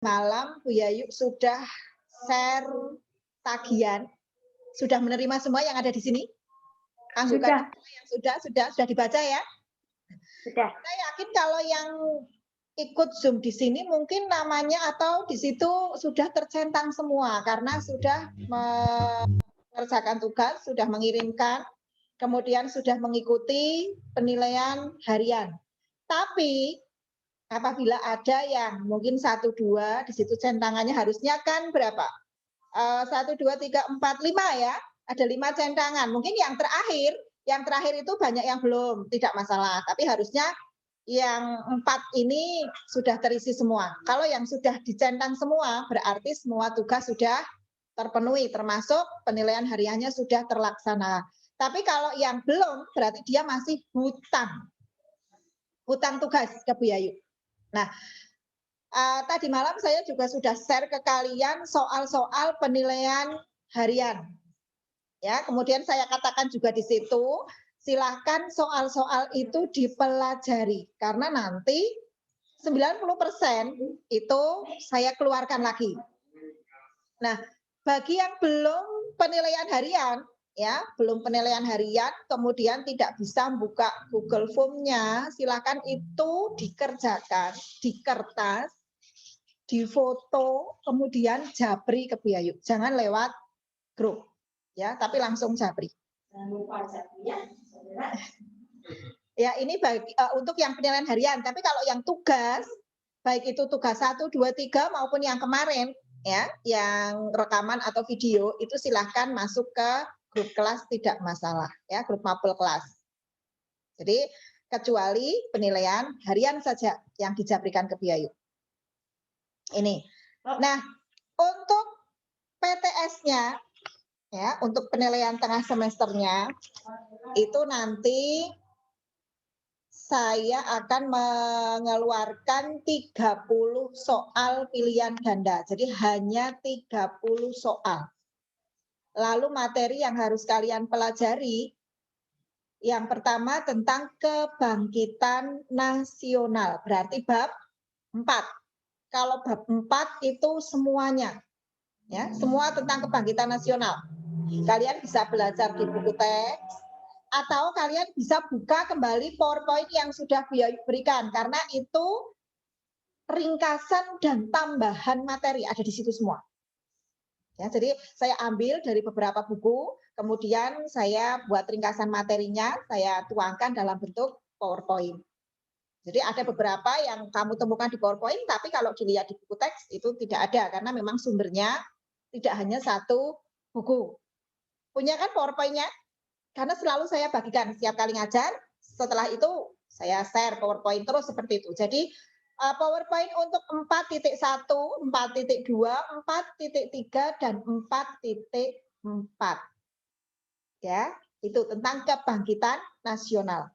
malam Bu Yayu sudah share tagihan, sudah menerima semua yang ada di sini? Anggokan yang sudah dibaca ya? Sudah. Saya yakin kalau yang ikut Zoom di sini mungkin namanya atau di situ sudah tercentang semua karena sudah mengerjakan tugas, sudah mengirimkan, kemudian sudah mengikuti penilaian harian. Tapi apabila ada yang mungkin 1, 2 di situ centangannya harusnya kan berapa? 1, 2, 3, 4, 5 ya. Ada 5 centangan. Mungkin yang terakhir itu banyak yang belum, tidak masalah. Tapi harusnya yang 4 ini sudah terisi semua. Kalau yang sudah dicentang semua, berarti semua tugas sudah terpenuhi, termasuk penilaian hariannya sudah terlaksana. Tapi kalau yang belum, berarti dia masih hutang tugas ke Bu Yayu. Nah, tadi malam saya juga sudah share ke kalian soal-soal penilaian harian. Ya, kemudian saya katakan juga di situ, silahkan soal-soal itu dipelajari karena nanti 90% itu saya keluarkan lagi. Nah, bagi yang belum penilaian harian, ya, belum penilaian harian, kemudian tidak bisa buka Google Form-nya, silahkan itu dikerjakan di kertas, difoto, kemudian japri ke Bu Yayu. Jangan lewat grup, ya, tapi langsung japri. Ya, ini bagi, untuk yang penilaian harian. Tapi kalau yang tugas, baik itu tugas 1, 2, 3 maupun yang kemarin, ya, yang rekaman atau video itu silahkan masuk ke grup kelas tidak masalah, ya, grup mapel kelas. Jadi kecuali penilaian harian saja yang dijabrikan ke Bu Yayu. Ini. Nah, untuk PTS-nya, ya, untuk penilaian tengah semesternya itu nanti saya akan mengeluarkan 30 soal pilihan ganda. Jadi hanya 30 soal. Lalu materi yang harus kalian pelajari, yang pertama tentang kebangkitan nasional. Berarti bab 4. Kalau bab 4 itu semuanya. Ya, semua tentang kebangkitan nasional. Kalian bisa belajar di buku teks, atau kalian bisa buka kembali PowerPoint yang sudah Bu Yayu berikan karena itu ringkasan dan tambahan materi ada di situ semua. Ya, jadi saya ambil dari beberapa buku, kemudian saya buat ringkasan materinya, saya tuangkan dalam bentuk PowerPoint. Jadi ada beberapa yang kamu temukan di PowerPoint, tapi kalau dilihat di buku teks itu tidak ada karena memang sumbernya tidak hanya satu buku. Punya kan PowerPoint-nya? Karena selalu saya bagikan setiap kali ngajar, setelah itu saya share PowerPoint terus seperti itu. Jadi PowerPoint untuk 4.1, 4.2, 4.3, dan 4.4. Ya, itu tentang kebangkitan nasional.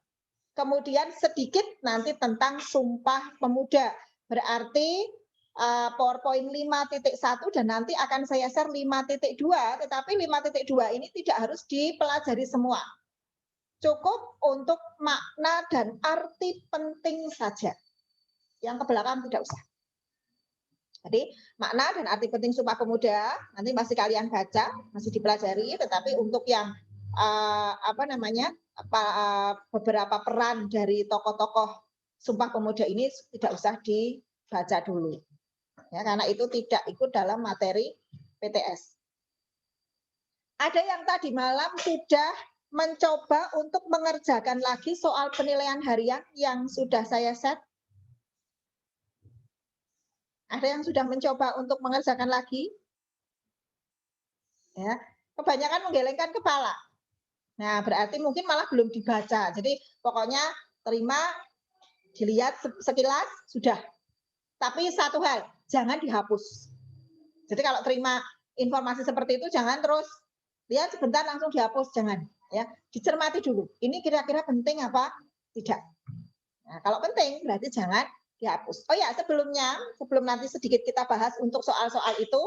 Kemudian sedikit nanti tentang Sumpah Pemuda. Berarti PowerPoint 5.1 dan nanti akan saya share 5.2, tetapi 5.2 ini tidak harus dipelajari semua. Cukup untuk makna dan arti penting saja. Yang ke belakang tidak usah. Jadi makna dan arti penting Sumpah Pemuda nanti masih kalian baca, masih dipelajari, tetapi untuk yang beberapa peran dari tokoh-tokoh Sumpah Pemuda ini tidak usah dibaca dulu. Ya, karena itu tidak ikut dalam materi PTS. Ada yang tadi malam sudah mencoba untuk mengerjakan lagi soal penilaian harian yang sudah saya set? Ada yang sudah mencoba untuk mengerjakan lagi? Ya, kebanyakan menggelengkan kepala. Nah, berarti mungkin malah belum dibaca. Jadi pokoknya terima, dilihat sekilas, sudah. Tapi satu hal, jangan dihapus. Jadi kalau terima informasi seperti itu, jangan terus lihat sebentar langsung dihapus, jangan. Ya, dicermati dulu. Ini kira-kira penting apa? Tidak. Nah, kalau penting berarti jangan dihapus. Oh ya, sebelum nanti sedikit kita bahas untuk soal-soal itu,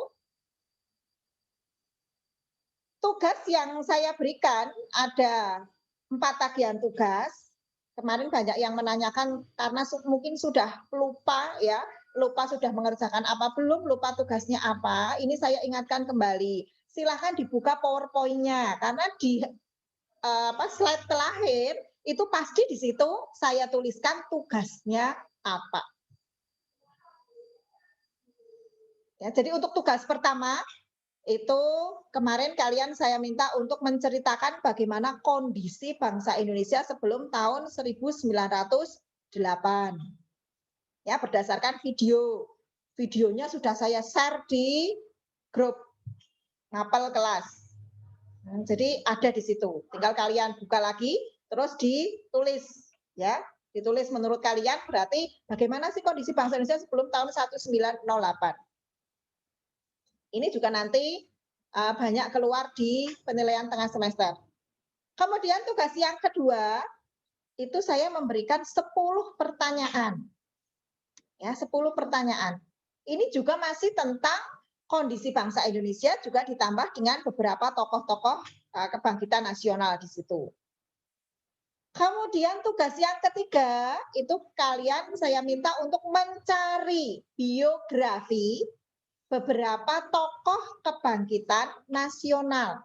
tugas yang saya berikan ada 4 tagihan tugas. Kemarin banyak yang menanyakan karena mungkin sudah lupa ya, lupa sudah mengerjakan apa belum, lupa tugasnya apa, ini saya ingatkan kembali. Silahkan dibuka PowerPoint-nya, karena di slide terakhir itu pasti di situ saya tuliskan tugasnya apa. Ya, jadi untuk tugas pertama itu kemarin kalian saya minta untuk menceritakan bagaimana kondisi bangsa Indonesia sebelum tahun 1908. Ya, berdasarkan video. Videonya sudah saya share di grup ngapel kelas. Nah, jadi ada di situ. Tinggal kalian buka lagi, terus ditulis, ya, ditulis menurut kalian berarti bagaimana sih kondisi bangsa Indonesia sebelum tahun 1908. Ini juga nanti banyak keluar di penilaian tengah semester. Kemudian tugas yang kedua itu saya memberikan 10 pertanyaan. Ya, 10 pertanyaan. Ini juga masih tentang kondisi bangsa Indonesia, juga ditambah dengan beberapa tokoh-tokoh kebangkitan nasional di situ. Kemudian tugas yang ketiga, itu kalian saya minta untuk mencari biografi beberapa tokoh kebangkitan nasional.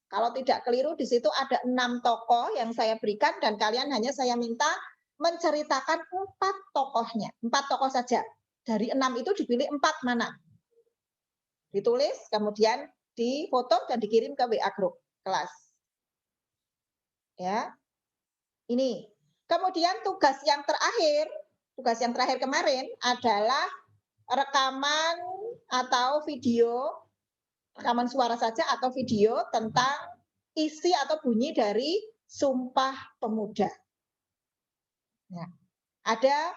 Kalau tidak keliru, di situ ada 6 tokoh yang saya berikan, dan kalian hanya saya minta menceritakan 4 tokohnya, 4 tokoh saja. Dari 6 itu dipilih 4 mana. Ditulis, kemudian difoto dan dikirim ke WA grup kelas. Ya, ini. Kemudian tugas yang terakhir kemarin adalah rekaman atau video, rekaman suara saja atau video tentang isi atau bunyi dari Sumpah Pemuda. Ya. Ada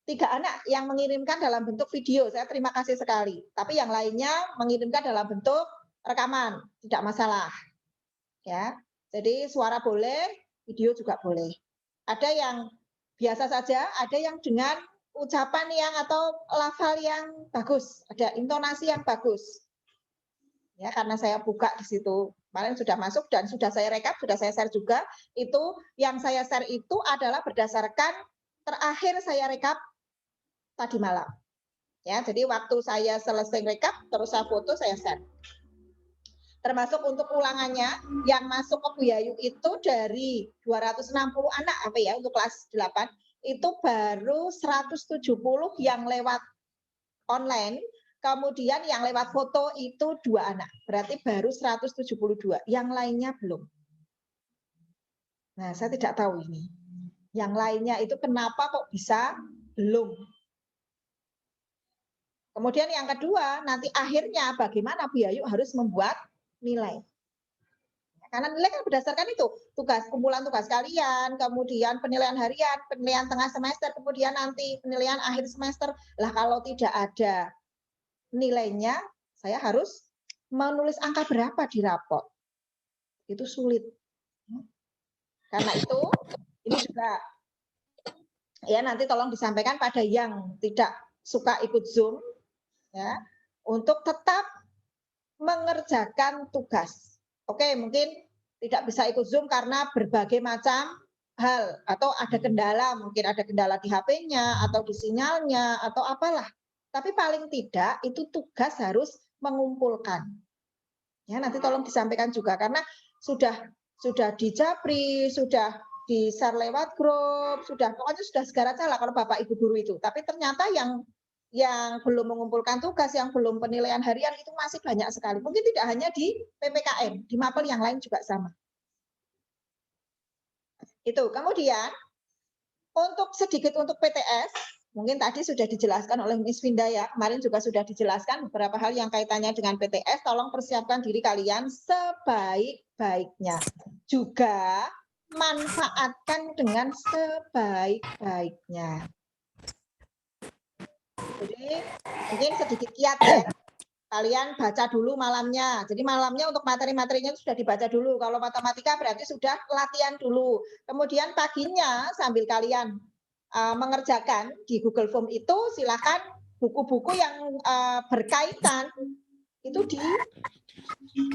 3 anak yang mengirimkan dalam bentuk video, saya terima kasih sekali. Tapi yang lainnya mengirimkan dalam bentuk rekaman, tidak masalah. Ya, jadi suara boleh, video juga boleh. Ada yang biasa saja, ada yang dengan ucapan yang atau lafal yang bagus, ada intonasi yang bagus. Ya, karena saya buka di situ. Kemarin sudah masuk dan sudah saya rekap, sudah saya share juga. Itu yang saya share itu adalah berdasarkan terakhir saya rekap tadi malam. Ya, jadi waktu saya selesai rekap, terus saya foto, saya share. Termasuk untuk ulangannya yang masuk ke Bu Yayu itu dari 260 anak apa ya untuk kelas 8 itu baru 170 yang lewat online. Kemudian yang lewat foto itu 2 anak, berarti baru 172, yang lainnya belum. Nah, saya tidak tahu ini. Yang lainnya itu kenapa kok bisa belum. Kemudian yang kedua, nanti akhirnya bagaimana Bu Yayu harus membuat nilai. Karena nilai kan berdasarkan itu, tugas kumpulan tugas kalian, kemudian penilaian harian, penilaian tengah semester, kemudian nanti penilaian akhir semester. Lah kalau tidak ada nilainya, saya harus menulis angka berapa di rapot. Itu sulit. Karena itu, ini juga ya nanti tolong disampaikan pada yang tidak suka ikut Zoom, ya, untuk tetap mengerjakan tugas. Oke, mungkin tidak bisa ikut Zoom karena berbagai macam hal, atau ada kendala, mungkin ada kendala di HP-nya, atau di sinyalnya, atau apalah. Tapi paling tidak itu tugas harus mengumpulkan. Ya, nanti tolong disampaikan juga karena sudah di Japri, sudah di share lewat grup, pokoknya sudah segala cara kalau Bapak Ibu guru itu. Tapi ternyata yang belum mengumpulkan tugas, yang belum penilaian harian itu masih banyak sekali. Mungkin tidak hanya di PPKN, di mapel yang lain juga sama. Itu. Kemudian untuk sedikit untuk PTS, mungkin tadi sudah dijelaskan oleh Miss Vinda ya, kemarin juga sudah dijelaskan beberapa hal yang kaitannya dengan PTS, tolong persiapkan diri kalian sebaik-baiknya. Juga manfaatkan dengan sebaik-baiknya. Jadi mungkin sedikit kiat ya, kalian baca dulu malamnya. Jadi malamnya untuk materi-materinya sudah dibaca dulu. Kalau matematika berarti sudah latihan dulu. Kemudian paginya sambil kalian mengerjakan di Google Form itu, silakan buku-buku yang berkaitan itu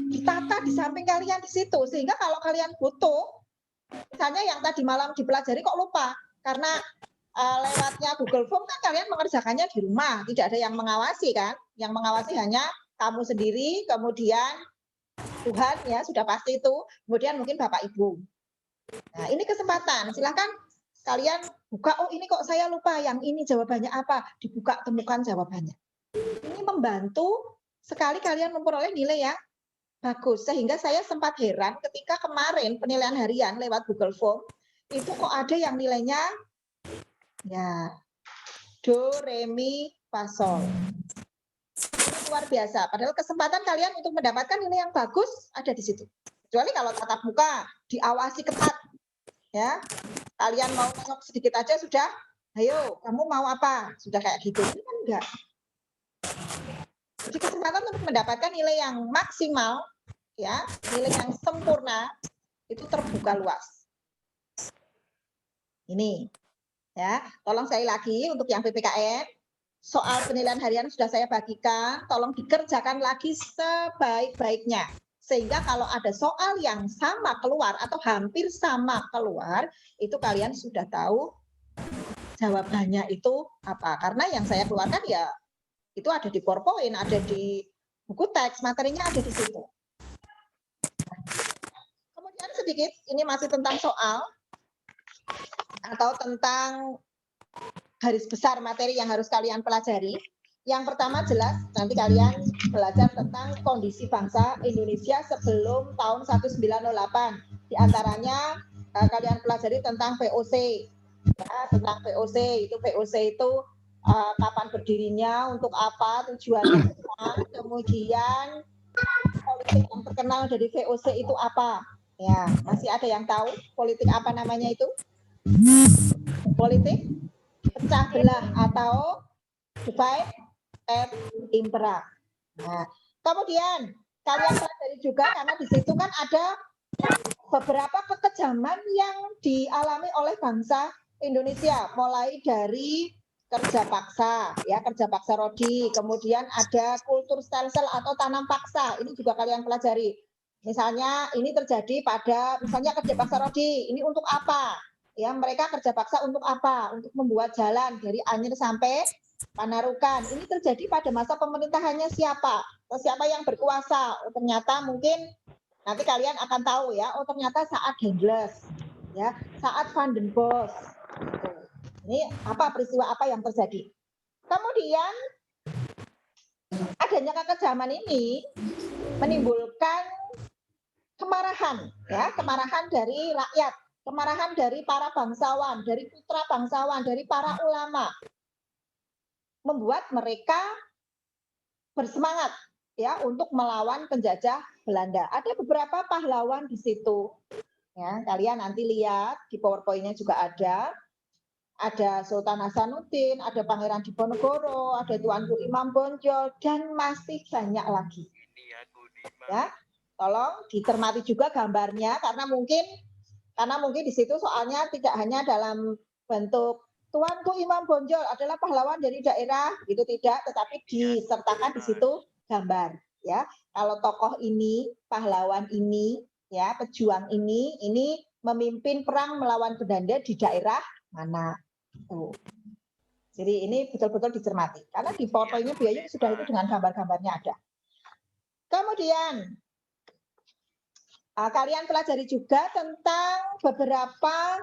ditata di samping kalian di situ. Sehingga kalau kalian butuh, misalnya yang tadi malam dipelajari kok lupa, karena lewatnya Google Form kan kalian mengerjakannya di rumah, tidak ada yang mengawasi kan? Yang mengawasi hanya kamu sendiri, kemudian Tuhan ya sudah pasti itu, kemudian mungkin Bapak Ibu. Nah, ini kesempatan, silahkan kalian buka, oh ini kok saya lupa, yang ini jawabannya apa, dibuka temukan jawabannya. Ini membantu sekali kalian memperoleh nilai yang bagus, sehingga saya sempat heran ketika kemarin penilaian harian lewat Google Form, itu kok ada yang nilainya ya do, re, mi, fa, sol. Luar biasa, padahal kesempatan kalian untuk mendapatkan nilai yang bagus ada di situ. Kecuali kalau tatap muka, diawasi ketat, ya. Kalian mau nengok sedikit aja sudah, ayo kamu mau apa? Sudah kayak gitu, ini kan enggak. Jadi kesempatan untuk mendapatkan nilai yang maksimal, ya, nilai yang sempurna, itu terbuka luas. Ini, ya, tolong sekali lagi untuk yang PPKN, soal penilaian harian sudah saya bagikan, tolong dikerjakan lagi sebaik-baiknya. Sehingga kalau ada soal yang sama keluar atau hampir sama keluar, itu kalian sudah tahu jawabannya itu apa. Karena yang saya keluarkan ya itu ada di PowerPoint, ada di buku teks, materinya ada di situ. Kemudian sedikit, ini masih tentang soal atau tentang garis besar materi yang harus kalian pelajari. Yang pertama jelas nanti kalian belajar tentang kondisi bangsa Indonesia sebelum tahun 1908. Di antaranya kalian pelajari tentang VOC. Ya, tentang VOC, itu kapan berdirinya, untuk apa, tujuannya apa, kemudian politik yang terkenal dari VOC itu apa. Ya, masih ada yang tahu politik apa namanya itu? Politik pecah belah atau divide and impera. Nah, kemudian kalian pelajari juga karena di situ kan ada beberapa kekejaman yang dialami oleh bangsa Indonesia, mulai dari kerja paksa, ya kerja paksa rodi, kemudian ada kultur stelsel atau tanam paksa, ini juga kalian pelajari. Misalnya ini terjadi pada misalnya kerja paksa rodi, ini untuk apa? Ya, mereka kerja paksa untuk apa? Untuk membuat jalan dari Anyer sampai Panarukan. Ini terjadi pada masa pemerintahannya siapa? Siapa yang berkuasa? Oh, ternyata mungkin nanti kalian akan tahu ya. Oh, ternyata saat Dendles, ya, saat Van den Bosch. Ini apa peristiwa apa yang terjadi? Kemudian adanya kekejaman ini menimbulkan kemarahan, ya, kemarahan dari rakyat, kemarahan dari para bangsawan, dari putra bangsawan, dari para ulama, membuat mereka bersemangat ya untuk melawan penjajah Belanda. Ada beberapa pahlawan di situ. Ya, kalian nanti lihat di PowerPoint-nya juga ada. Ada Sultan Hasanuddin, ada Pangeran Diponegoro, ada Tuanku Imam Bonjol, dan masih banyak lagi. Ya, tolong dicermati juga gambarnya karena mungkin di situ soalnya tidak hanya dalam bentuk Tuanku Imam Bonjol adalah pahlawan dari daerah, gitu tidak, tetapi disertakan di situ gambar. Ya, kalau tokoh ini, pahlawan ini, ya pejuang ini memimpin perang melawan Belanda di daerah mana. Tuh. Jadi ini betul-betul dicermati karena di fotonya biaya sudah itu dengan gambar-gambarnya ada. Kemudian kalian pelajari juga tentang beberapa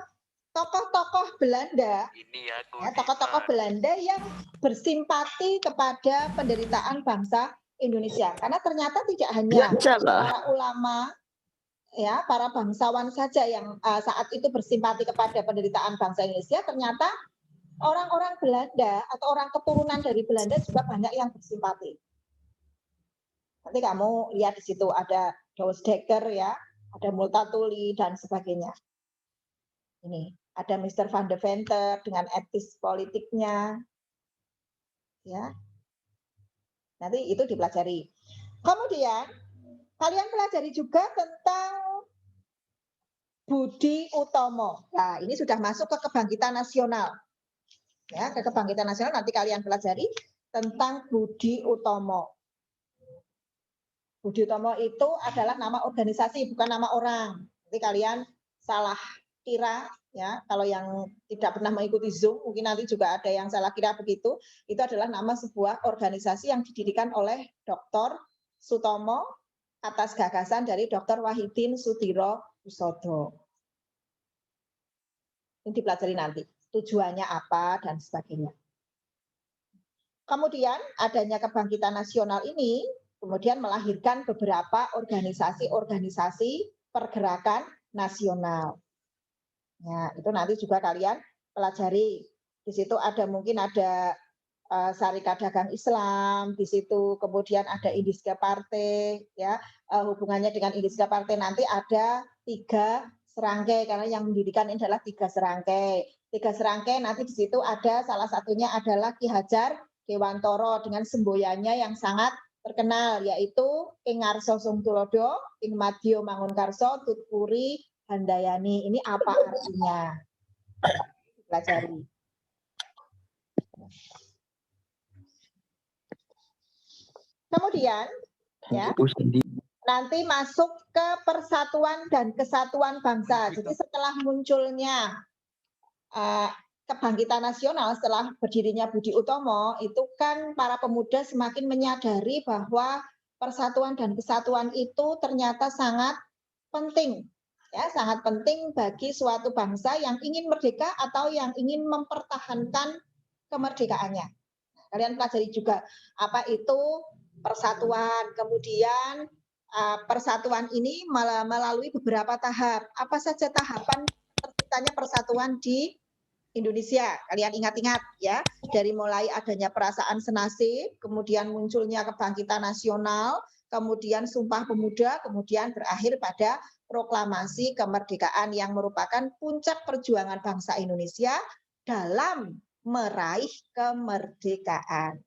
tokoh-tokoh Belanda, ya, tokoh-tokoh Belanda yang bersimpati kepada penderitaan bangsa Indonesia. Karena ternyata tidak hanya para ulama, ya, para bangsawan saja yang saat itu bersimpati kepada penderitaan bangsa Indonesia, ternyata orang-orang Belanda atau orang keturunan dari Belanda juga banyak yang bersimpati. Nanti kamu lihat di situ ada Doosdekker, ya, ada Multatuli dan sebagainya. Ini ada Mr. Van de Venter dengan etis politiknya, ya. Nanti itu dipelajari. Kemudian kalian pelajari juga tentang Budi Utomo. Nah, ini sudah masuk ke kebangkitan nasional. Ya, ke kebangkitan nasional nanti kalian pelajari tentang Budi Utomo. Budi Utomo itu adalah nama organisasi, bukan nama orang. Nanti kalian salah kira ya, kalau yang tidak pernah mengikuti Zoom mungkin nanti juga ada yang salah kira begitu, itu adalah nama sebuah organisasi yang didirikan oleh Dr. Sutomo atas gagasan dari Dr. Wahidin Sudiro-Husodo. Ini dipelajari nanti, tujuannya apa dan sebagainya. Kemudian adanya kebangkitan nasional ini kemudian melahirkan beberapa organisasi-organisasi pergerakan nasional. Ya, itu nanti juga kalian pelajari. Di situ ada mungkin ada Syarikat Dagang Islam di situ, kemudian ada Indisga Partai, ya hubungannya dengan Indisga Partai nanti ada 3 serangkai karena yang mendirikan ini adalah 3 serangkai. 3 serangkai nanti di situ ada salah satunya adalah Ki Hajar Dewantoro dengan semboyannya yang sangat terkenal yaitu Ing Ngarso Sungtulodo, Ing Madyo Mangunkarso, Tutpuri Handayani. Ini apa artinya? Pelajari. Kemudian ya, nanti masuk ke persatuan dan kesatuan bangsa. Jadi setelah munculnya kebangkitan nasional, setelah berdirinya Budi Utomo, itu kan para pemuda semakin menyadari bahwa persatuan dan kesatuan itu ternyata sangat penting. Ya, sangat penting bagi suatu bangsa yang ingin merdeka atau yang ingin mempertahankan kemerdekaannya. Kalian pelajari juga apa itu persatuan, kemudian persatuan ini melalui beberapa tahap. Apa saja tahapan terciptanya persatuan di Indonesia? Kalian ingat-ingat ya, dari mulai adanya perasaan senasib, kemudian munculnya kebangkitan nasional, kemudian Sumpah Pemuda, kemudian berakhir pada proklamasi kemerdekaan yang merupakan puncak perjuangan bangsa Indonesia dalam meraih kemerdekaan.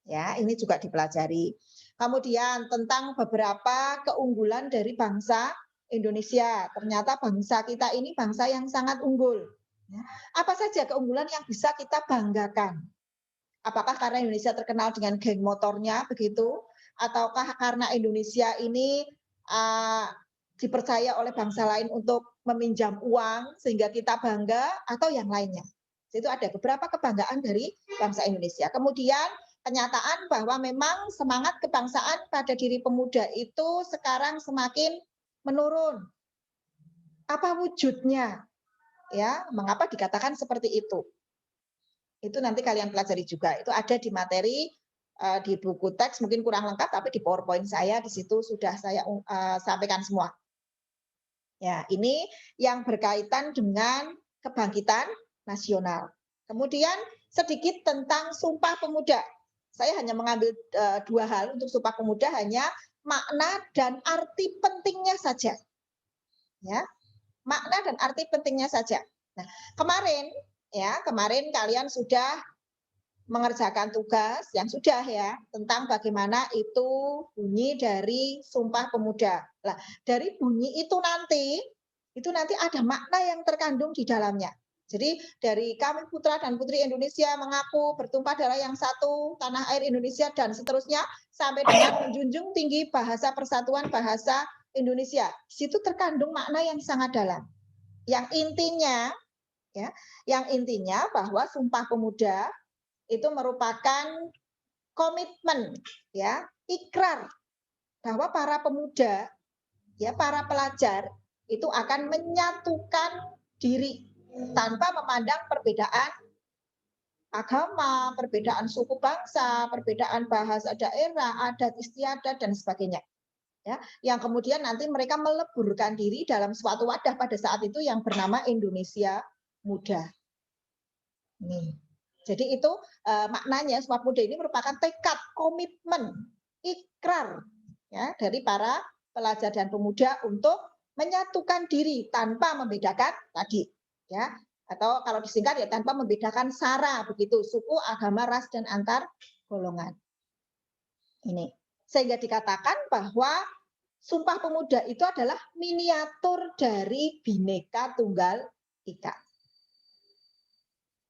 Ya, ini juga dipelajari. Kemudian tentang beberapa keunggulan dari bangsa Indonesia. Ternyata bangsa kita ini bangsa yang sangat unggul. Apa saja keunggulan yang bisa kita banggakan? Apakah karena Indonesia terkenal dengan geng motornya begitu? Ataukah karena Indonesia ini dipercaya oleh bangsa lain untuk meminjam uang sehingga kita bangga atau yang lainnya? Itu ada beberapa kebanggaan dari bangsa Indonesia. Kemudian kenyataan bahwa memang semangat kebangsaan pada diri pemuda itu sekarang semakin menurun. Apa wujudnya? Ya, mengapa dikatakan seperti itu? Itu nanti kalian pelajari juga. Itu ada di materi di buku teks mungkin kurang lengkap, tapi di PowerPoint saya di situ sudah saya sampaikan semua. Ya, ini yang berkaitan dengan kebangkitan nasional. Kemudian sedikit tentang Sumpah Pemuda. Saya hanya mengambil 2 hal untuk Sumpah Pemuda, hanya makna dan arti pentingnya saja. Ya, makna dan arti pentingnya saja. Nah, kemarin kalian sudah mengerjakan tugas yang sudah ya tentang bagaimana itu bunyi dari Sumpah Pemuda. Nah, dari bunyi itu nanti ada makna yang terkandung di dalamnya. Jadi dari kami putra dan putri Indonesia mengaku bertumpah darah yang satu, tanah air Indonesia dan seterusnya sampai dengan menjunjung tinggi bahasa persatuan bahasa Indonesia. Di situ terkandung makna yang sangat dalam. Yang intinya bahwa Sumpah Pemuda itu merupakan komitmen ya, ikrar bahwa para pemuda ya, para pelajar itu akan menyatukan diri tanpa memandang perbedaan agama, perbedaan suku bangsa, perbedaan bahasa daerah, adat istiadat dan sebagainya. Ya, yang kemudian nanti mereka meleburkan diri dalam suatu wadah pada saat itu yang bernama Indonesia Muda. Nih. Jadi itu maknanya Sumpah Pemuda ini merupakan tekad, komitmen, ikrar ya dari para pelajar dan pemuda untuk menyatukan diri tanpa membedakan tadi ya, atau kalau disingkat ya tanpa membedakan sara begitu, suku, agama, ras dan antar golongan. Ini sehingga dikatakan bahwa Sumpah Pemuda itu adalah miniatur dari Bhinneka Tunggal Ika.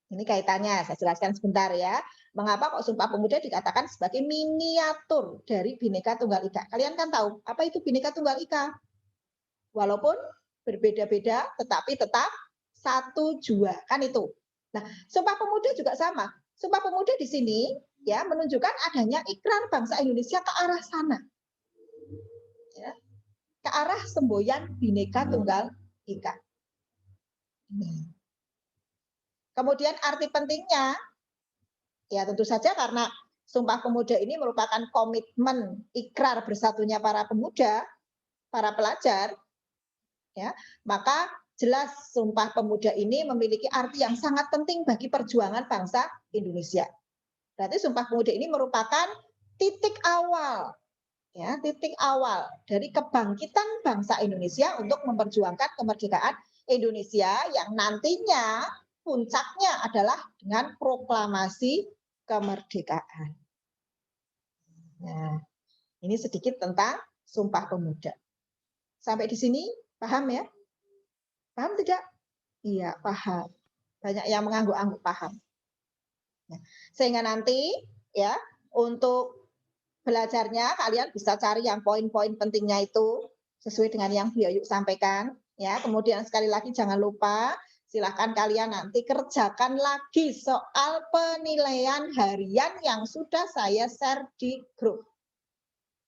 Ini kaitannya, saya jelaskan sebentar ya. Mengapa kok Sumpah Pemuda dikatakan sebagai miniatur dari Bhinneka Tunggal Ika? Kalian kan tahu, apa itu Bhinneka Tunggal Ika? Walaupun berbeda-beda, tetapi tetap satu jua, kan itu. Nah, Sumpah Pemuda juga sama. Sumpah Pemuda di sini ya menunjukkan adanya ikrar bangsa Indonesia ke arah sana. Ya, ke arah semboyan Bhinneka Tunggal Ika. Kemudian arti pentingnya, ya tentu saja karena Sumpah Pemuda ini merupakan komitmen ikrar bersatunya para pemuda, para pelajar, ya, maka jelas Sumpah Pemuda ini memiliki arti yang sangat penting bagi perjuangan bangsa Indonesia. Berarti Sumpah Pemuda ini merupakan titik awal, ya, titik awal dari kebangkitan bangsa Indonesia untuk memperjuangkan kemerdekaan Indonesia yang nantinya puncaknya adalah dengan proklamasi kemerdekaan. Nah, ini sedikit tentang Sumpah Pemuda. Sampai di sini paham ya? Paham tidak? Iya, paham. Banyak yang mengangguk-angguk paham. Nah, sehingga nanti ya untuk belajarnya kalian bisa cari yang poin-poin pentingnya itu sesuai dengan yang Bu Yayu sampaikan ya. Kemudian sekali lagi jangan lupa silahkan kalian nanti kerjakan lagi soal penilaian harian yang sudah saya share di grup.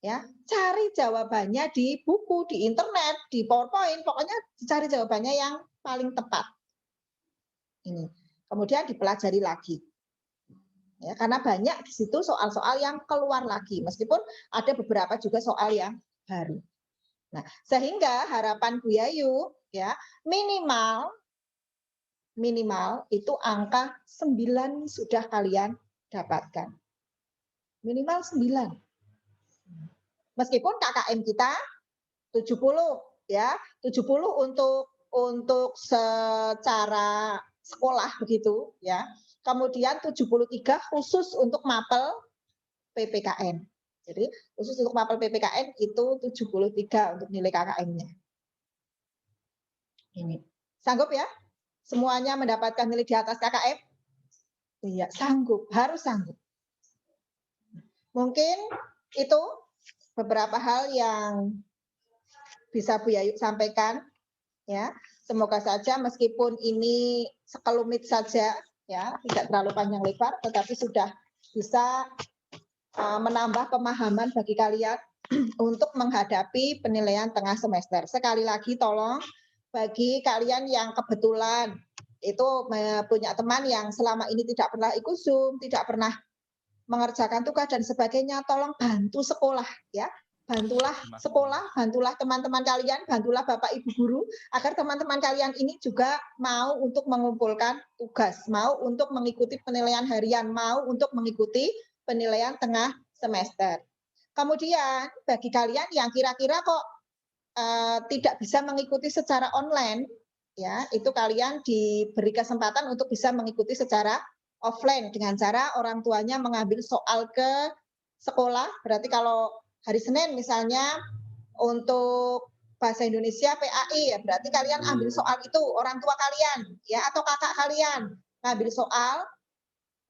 Ya, cari jawabannya di buku, di internet, di PowerPoint, pokoknya cari jawabannya yang paling tepat. Ini. Kemudian dipelajari lagi. Ya, karena banyak di situ soal-soal yang keluar lagi, meskipun ada beberapa juga soal yang baru. Nah, sehingga harapan Bu Yayu ya minimal itu angka 9 sudah kalian dapatkan. Minimal 9. Meskipun KKM kita 70 ya, 70 untuk secara sekolah begitu ya. Kemudian 73 khusus untuk mapel PPKN. Jadi khusus untuk mapel PPKN itu 73 untuk nilai KKM-nya. Ini. Sanggup ya? Semuanya mendapatkan nilai di atas KKM? Iya, sanggup, harus sanggup. Mungkin itu beberapa hal yang bisa Bu Yayu sampaikan ya. Semoga saja meskipun ini sekelumit saja ya, tidak terlalu panjang lebar tetapi sudah bisa menambah pemahaman bagi kalian untuk menghadapi penilaian tengah semester. Sekali lagi tolong bagi kalian yang kebetulan itu punya teman yang selama ini tidak pernah ikut Zoom, tidak pernah mengerjakan tugas dan sebagainya, tolong bantu sekolah ya. Bantulah sekolah, bantulah teman-teman kalian, bantulah Bapak Ibu guru agar teman-teman kalian ini juga mau untuk mengumpulkan tugas, mau untuk mengikuti penilaian harian, mau untuk mengikuti penilaian tengah semester. Kemudian bagi kalian yang kira-kira kok tidak bisa mengikuti secara online, ya itu kalian diberi kesempatan untuk bisa mengikuti secara offline dengan cara orang tuanya mengambil soal ke sekolah. Berarti kalau hari Senin misalnya untuk bahasa Indonesia PAI ya berarti kalian ambil soal itu orang tua kalian ya atau kakak kalian ngambil soal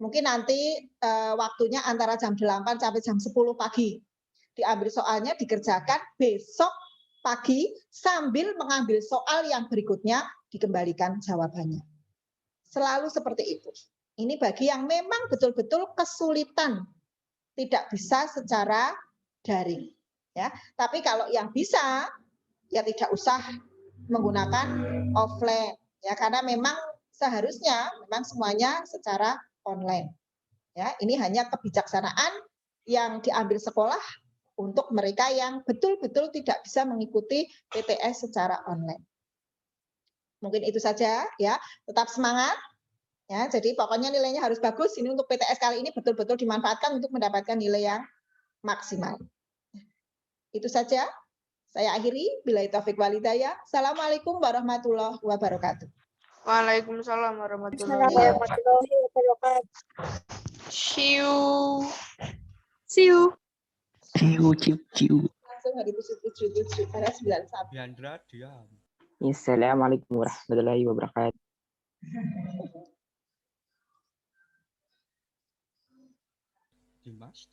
mungkin nanti waktunya antara jam 8 sampai jam 10 pagi. Diambil soalnya dikerjakan besok pagi sambil mengambil soal yang berikutnya dikembalikan jawabannya. Selalu seperti itu. Ini bagi yang memang betul-betul kesulitan tidak bisa secara daring ya. Tapi kalau yang bisa ya tidak usah menggunakan offline ya karena memang seharusnya memang semuanya secara online. Ya, ini hanya kebijaksanaan yang diambil sekolah untuk mereka yang betul-betul tidak bisa mengikuti PTS secara online. Mungkin itu saja ya. Tetap semangat. Ya, jadi pokoknya nilainya harus bagus. Ini untuk PTS kali ini betul-betul dimanfaatkan untuk mendapatkan nilai yang maksimal. Itu saja. Saya akhiri. Billahi taufik wal hidayah. Assalamualaikum warahmatullahi wabarakatuh. Waalaikumsalam warahmatullahi wabarakatuh. See you. Langsung hari 77 karena 91. Diandra diam. Assalamualaikum warahmatullahi wabarakatuh. Dimas.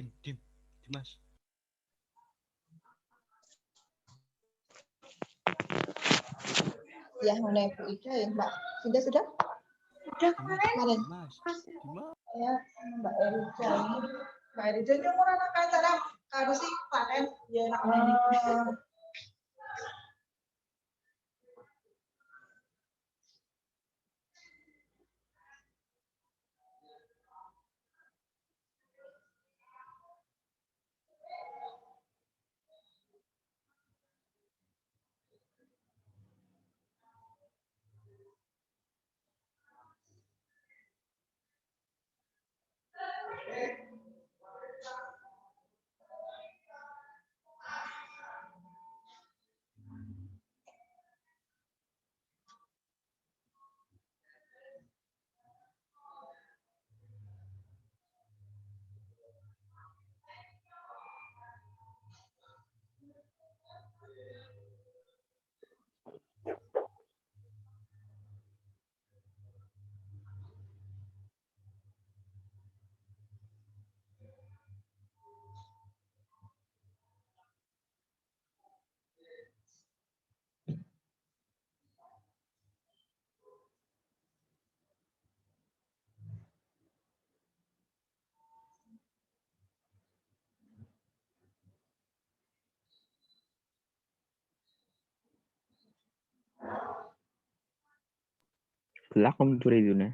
Dimas. Ya, mulai Bu Ida ya, Mbak. Sudah? Udah kemarin. Dimas. Ya, Mbak Erija. Mbak Erija ini umur anak acara harus sih panen ya namanya. لعلكم تريدون